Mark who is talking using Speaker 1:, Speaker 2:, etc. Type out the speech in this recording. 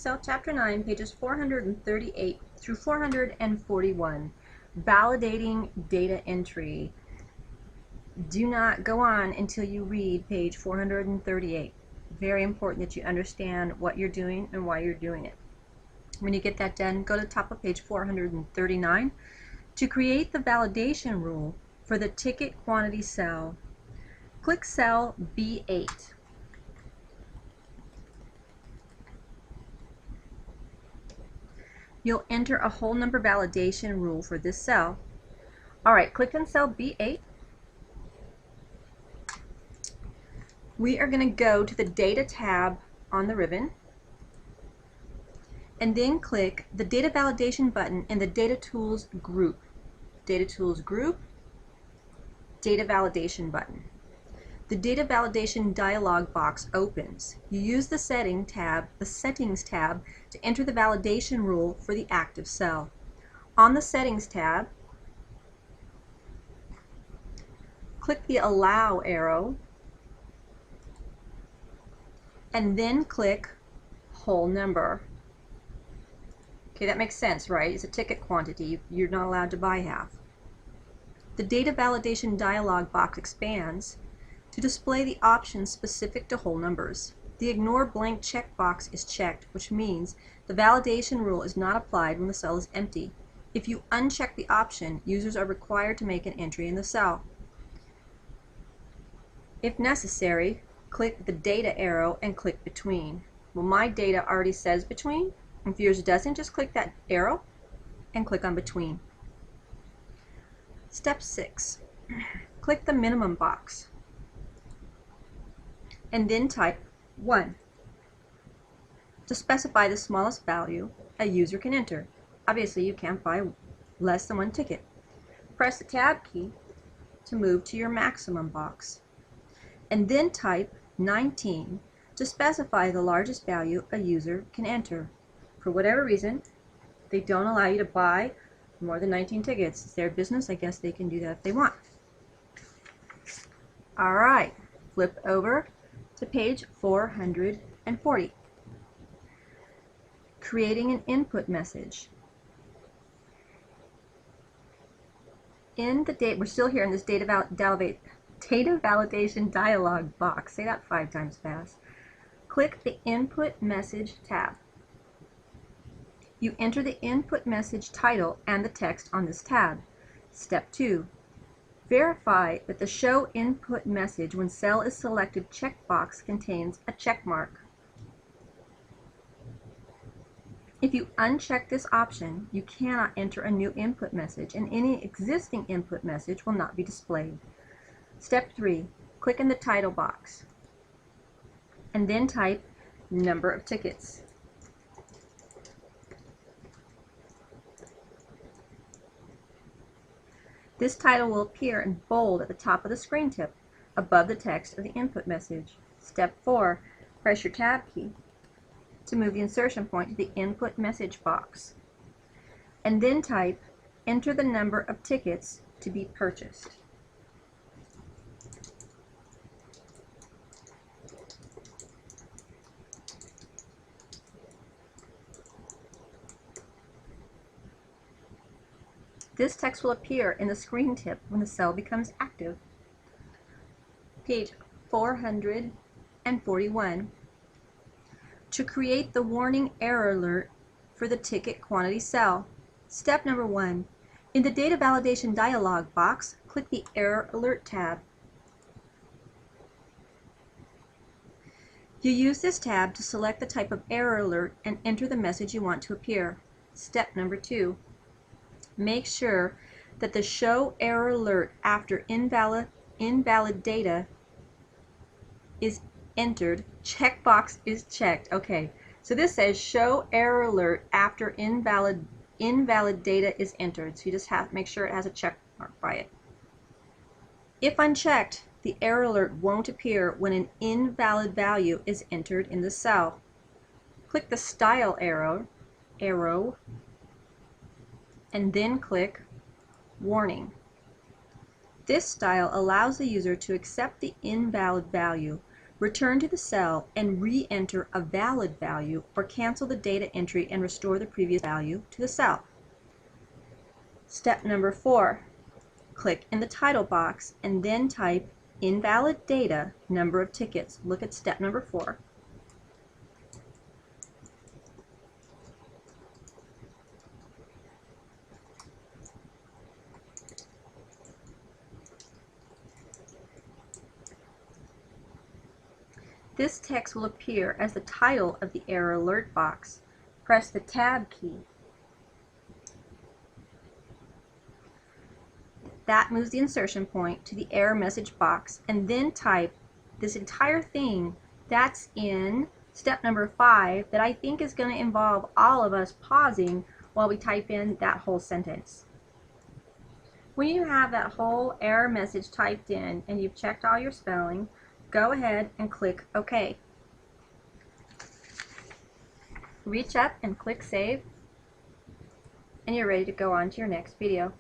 Speaker 1: Excel Chapter 9, pages 438 through 441, Validating Data Entry. Do not go on until you read page 438. Very important that you understand what you're doing and why you're doing it. When you get that done, go to the top of page 439. To create the validation rule for the ticket quantity cell, click cell B8. You'll enter a whole number validation rule for this cell. Alright, click on cell B8. We are going to go to the Data tab on the ribbon and then click the Data Validation button in the Data Tools group. Data Tools group, Data Validation button. The Data Validation dialog box opens. You use the Settings tab to enter the validation rule for the active cell. On the Settings tab, click the Allow arrow and then click Whole Number. Okay, that makes sense, right? It's a ticket quantity. You're not allowed to buy half. The Data Validation dialog box expands to display the options specific to whole numbers. The Ignore Blank checkbox is checked, which means the validation rule is not applied when the cell is empty. If you uncheck the option, users are required to make an entry in the cell. If necessary, click the Data arrow and click Between. Well, my data already says Between. If yours doesn't, just click that arrow and click on Between. Step 6. Click the minimum box and then type 1 to specify the smallest value a user can enter. Obviously, you can't buy less than one ticket. Press the Tab key to move to your maximum box, and then type 19 to specify the largest value a user can enter. For whatever reason, they don't allow you to buy more than 19 tickets. It's their business. I guess they can do that if they want. All right, flip over to page 440. Creating an input message. We're still here in this data validation dialog box. Say that 5 times fast. Click the Input Message tab. You enter the input message title and the text on this tab. Step 2. Verify that the Show Input Message when cell is selected checkbox contains a check mark. If you uncheck this option, you cannot enter a new input message, and any existing input message will not be displayed. Step 3. Click in the title box and then type number of tickets. This title will appear in bold at the top of the screen tip, above the text of the input message. Step 4. Press your Tab key to move the insertion point to the input message box, and then type enter the number of tickets to be purchased. This text will appear in the screen tip when the cell becomes active. Page 441. To create the warning error alert for the ticket quantity cell. Step number 1. In the Data Validation dialog box, click the Error Alert tab. You use this tab to select the type of error alert and enter the message you want to appear. Step number 2. Make sure that the Show Error Alert after invalid data is entered checkbox is checked. Okay, so this says Show Error Alert after invalid data is entered. So you just have to make sure it has a check mark by it. If unchecked, the error alert won't appear when an invalid value is entered in the cell. Click the Style arrow and then click Warning. This style allows the user to accept the invalid value Return to the cell and re-enter a valid value, or cancel the data entry and restore the previous value to the cell. Step number 4. Click in the title box and then type invalid data, number of tickets. Look at step number 4. This text will appear as the title of the error alert box. Press the Tab key. That moves the insertion point to the error message box, and then type this entire thing that's in step number 5 that I think is going to involve all of us pausing while we type in that whole sentence. When you have that whole error message typed in and you've checked all your spelling, go ahead and click OK. Reach up and click Save, and you're ready to go on to your next video.